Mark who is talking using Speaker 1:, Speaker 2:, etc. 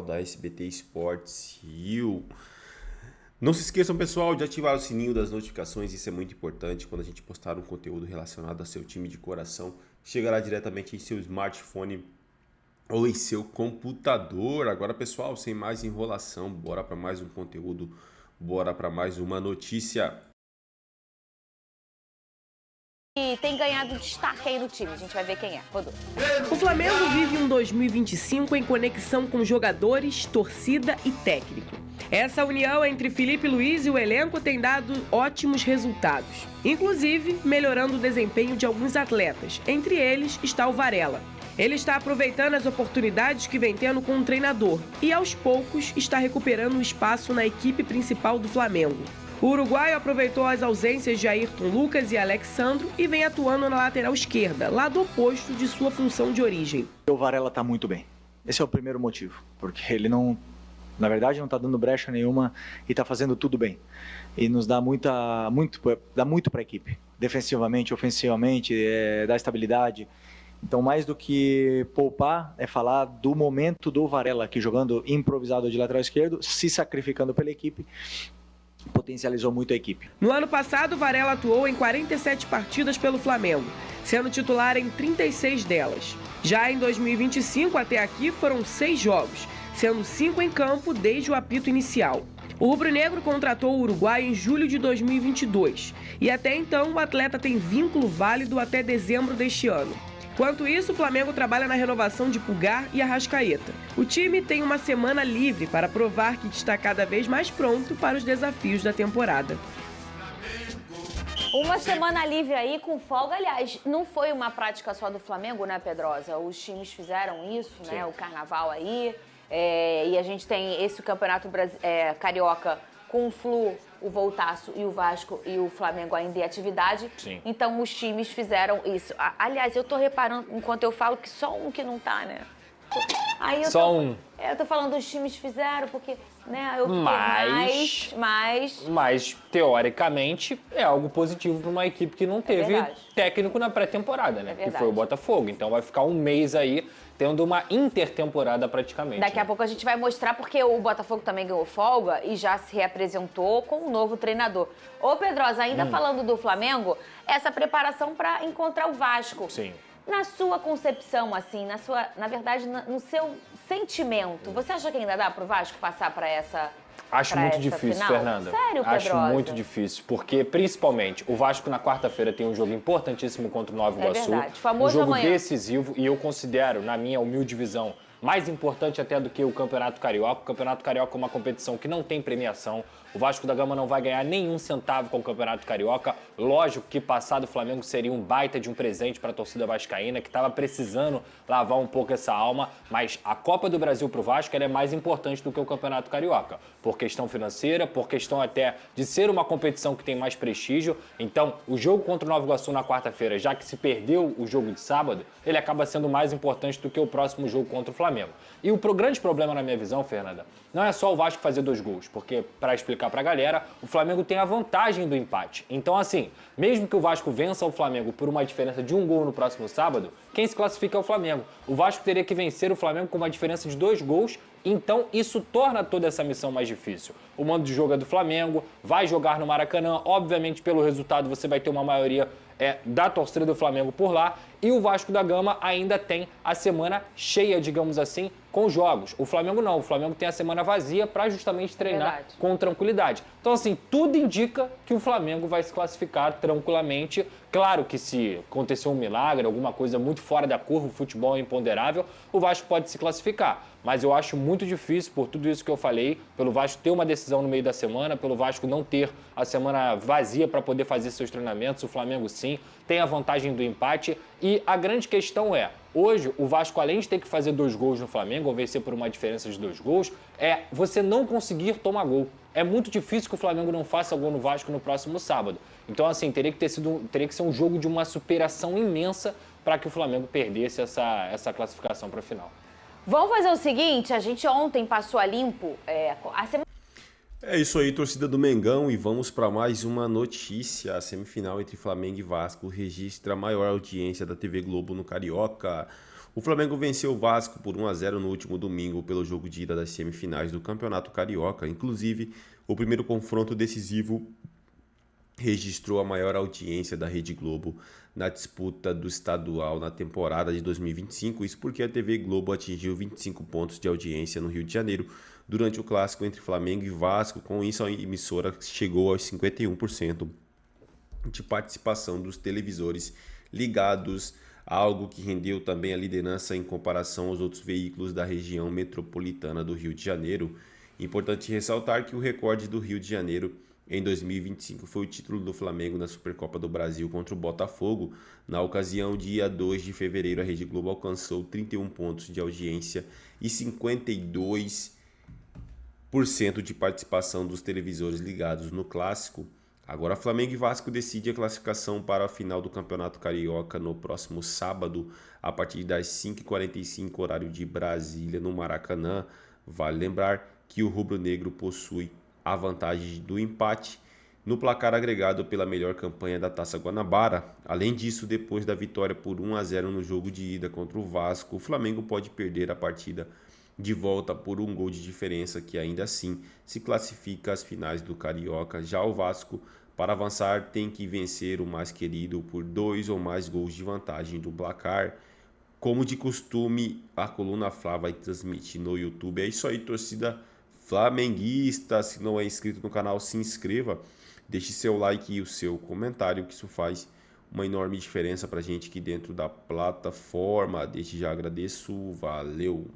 Speaker 1: da SBT Esportes Rio. Não se esqueçam, pessoal, de ativar o sininho das notificações. Isso é muito importante. Quando a gente postar um conteúdo relacionado a seu time de coração, chegará diretamente em seu smartphone ou em seu computador. Agora, pessoal, sem mais enrolação, bora para mais um conteúdo, bora para mais uma notícia.
Speaker 2: E tem ganhado destaque aí no time, a gente vai ver quem é. Rodou.
Speaker 3: O Flamengo vive um 2025 em conexão com jogadores, torcida e técnico. Essa união entre Felipe Luiz e o elenco tem dado ótimos resultados, inclusive melhorando o desempenho de alguns atletas. Entre eles está o Varela. Ele está aproveitando as oportunidades que vem tendo com o treinador e, aos poucos, está recuperando o espaço na equipe principal do Flamengo. O uruguaio aproveitou as ausências de Ayrton Lucas e Alexandro e vem atuando na lateral esquerda, lado oposto de sua função de origem.
Speaker 4: O Varela está muito bem. Esse é o primeiro motivo, porque ele não, na verdade, não está dando brecha nenhuma e está fazendo tudo bem. E nos dá muito para a equipe, defensivamente, ofensivamente, dá estabilidade. Então, mais do que poupar, é falar do momento do Varela aqui jogando improvisado de lateral esquerdo, se sacrificando pela equipe. Potencializou muito a equipe.
Speaker 3: No ano passado, Varela atuou em 47 partidas pelo Flamengo, sendo titular em 36 delas. Já em 2025, até aqui, foram 6 jogos, sendo 5 em campo desde o apito inicial. O rubro-negro contratou o uruguaio em julho de 2022 e até então o atleta tem vínculo válido até dezembro deste ano. Enquanto isso, o Flamengo trabalha na renovação de Pulgar e Arrascaeta. O time tem uma semana livre para provar que está cada vez mais pronto para os desafios da temporada.
Speaker 2: Uma semana livre aí com folga, aliás, não foi uma prática só do Flamengo, né, Pedrosa? Os times fizeram isso, né, o carnaval aí, e a gente tem esse campeonato carioca com o Flu, o Voltaço e o Vasco e o Flamengo ainda em atividade.
Speaker 5: Sim.
Speaker 2: Então os times fizeram isso. Aliás, eu tô reparando, enquanto eu falo, que só um que não tá, né? Aí eu
Speaker 5: Só um.
Speaker 2: Eu tô falando os times fizeram, porque, né, eu fiquei
Speaker 5: Mas, teoricamente, é algo positivo para uma equipe que não teve técnico na pré-temporada, né? Que foi o Botafogo. Então vai ficar um mês aí tendo uma intertemporada praticamente.
Speaker 2: Daqui a pouco a gente vai mostrar, porque o Botafogo também ganhou folga e já se reapresentou com um novo treinador. Ô, Pedrosa, ainda falando do Flamengo, essa preparação para encontrar o Vasco.
Speaker 5: Sim.
Speaker 2: Na sua concepção, assim, na verdade, no seu sentimento, você acha que ainda dá pro Vasco passar para essa
Speaker 5: Acho muito difícil,
Speaker 2: final?
Speaker 5: Fernanda.
Speaker 2: Sério, Pedrosa?
Speaker 5: Acho muito difícil, porque principalmente o Vasco na quarta-feira tem um jogo importantíssimo contra o Nova Iguaçu.
Speaker 2: Verdade. Famoso
Speaker 5: um jogo
Speaker 2: amanhã.
Speaker 5: decisivo e eu considero, na minha humilde visão, mais importante até do que o Campeonato Carioca. O Campeonato Carioca é uma competição que não tem premiação. O Vasco da Gama não vai ganhar nenhum centavo com o Campeonato Carioca. Lógico que passar do Flamengo seria um baita de um presente para a torcida vascaína, que estava precisando lavar um pouco essa alma. Mas a Copa do Brasil para o Vasco ela é mais importante do que o Campeonato Carioca. Por questão financeira, por questão até de ser uma competição que tem mais prestígio. Então, o jogo contra o Nova Iguaçu na quarta-feira, já que se perdeu o jogo de sábado, ele acaba sendo mais importante do que o próximo jogo contra o Flamengo. E o grande problema, na minha visão, Fernanda, não é só o Vasco fazer 2 gols, porque, para explicar pra galera, o Flamengo tem a vantagem do empate. Então, assim, mesmo que o Vasco vença o Flamengo por uma diferença de 1 gol no próximo sábado, quem se classifica é o Flamengo. O Vasco teria que vencer o Flamengo com uma diferença de 2 gols, então isso torna toda essa missão mais difícil. O mando de jogo é do Flamengo, vai jogar no Maracanã, obviamente pelo resultado você vai ter uma maioria da torcida do Flamengo por lá, e o Vasco da Gama ainda tem a semana cheia, digamos assim, com jogos. O Flamengo não, o Flamengo tem a semana vazia para justamente treinar com tranquilidade. Então, assim, tudo indica que o Flamengo vai se classificar tranquilamente. Claro que se acontecer um milagre, alguma coisa muito fora da curva, o futebol é imponderável, o Vasco pode se classificar. Mas eu acho muito difícil, por tudo isso que eu falei, pelo Vasco ter uma decisão no meio da semana, pelo Vasco não ter a semana vazia para poder fazer seus treinamentos. O Flamengo, sim, tem a vantagem do empate. E a grande questão é, hoje, o Vasco, além de ter que fazer 2 gols no Flamengo, ou vencer por uma diferença de 2 gols, é você não conseguir tomar gol. É muito difícil que o Flamengo não faça gol no Vasco no próximo sábado. Então, assim, teria que ser um jogo de uma superação imensa para que o Flamengo perdesse essa classificação para a final.
Speaker 2: Vamos fazer o seguinte, a gente ontem passou a limpo a semana...
Speaker 1: É isso aí, torcida do Mengão, e vamos para mais uma notícia. A semifinal entre Flamengo e Vasco registra a maior audiência da TV Globo no Carioca. O Flamengo venceu o Vasco por 1-0 no último domingo pelo jogo de ida das semifinais do Campeonato Carioca. Inclusive, o primeiro confronto decisivo registrou a maior audiência da Rede Globo na disputa do estadual na temporada de 2025, isso porque a TV Globo atingiu 25 pontos de audiência no Rio de Janeiro durante o clássico entre Flamengo e Vasco. Com isso, a emissora chegou aos 51% de participação dos televisores ligados, algo que rendeu também a liderança em comparação aos outros veículos da região metropolitana do Rio de Janeiro. Importante ressaltar que o recorde do Rio de Janeiro em 2025 foi o título do Flamengo na Supercopa do Brasil contra o Botafogo. Na ocasião, dia 2 de fevereiro, a Rede Globo alcançou 31 pontos de audiência e 52% de participação dos televisores ligados no clássico. Agora, Flamengo e Vasco decidem a classificação para a final do Campeonato Carioca no próximo sábado, a partir das 5h45, horário de Brasília, no Maracanã. Vale lembrar que o rubro-negro possui a vantagem do empate no placar agregado pela melhor campanha da Taça Guanabara. Além disso, depois da vitória por 1-0 no jogo de ida contra o Vasco, o Flamengo pode perder a partida de volta por um gol de diferença, que ainda assim se classifica às finais do Carioca. Já o Vasco, para avançar, tem que vencer o mais querido por 2 ou mais gols de vantagem do placar. Como de costume, a Coluna Fla vai transmitir no YouTube. É isso aí, torcida flamenguista. Se não é inscrito no canal, se inscreva. Deixe seu like e o seu comentário, que isso faz uma enorme diferença pra gente aqui dentro da plataforma. Desde já agradeço. Valeu!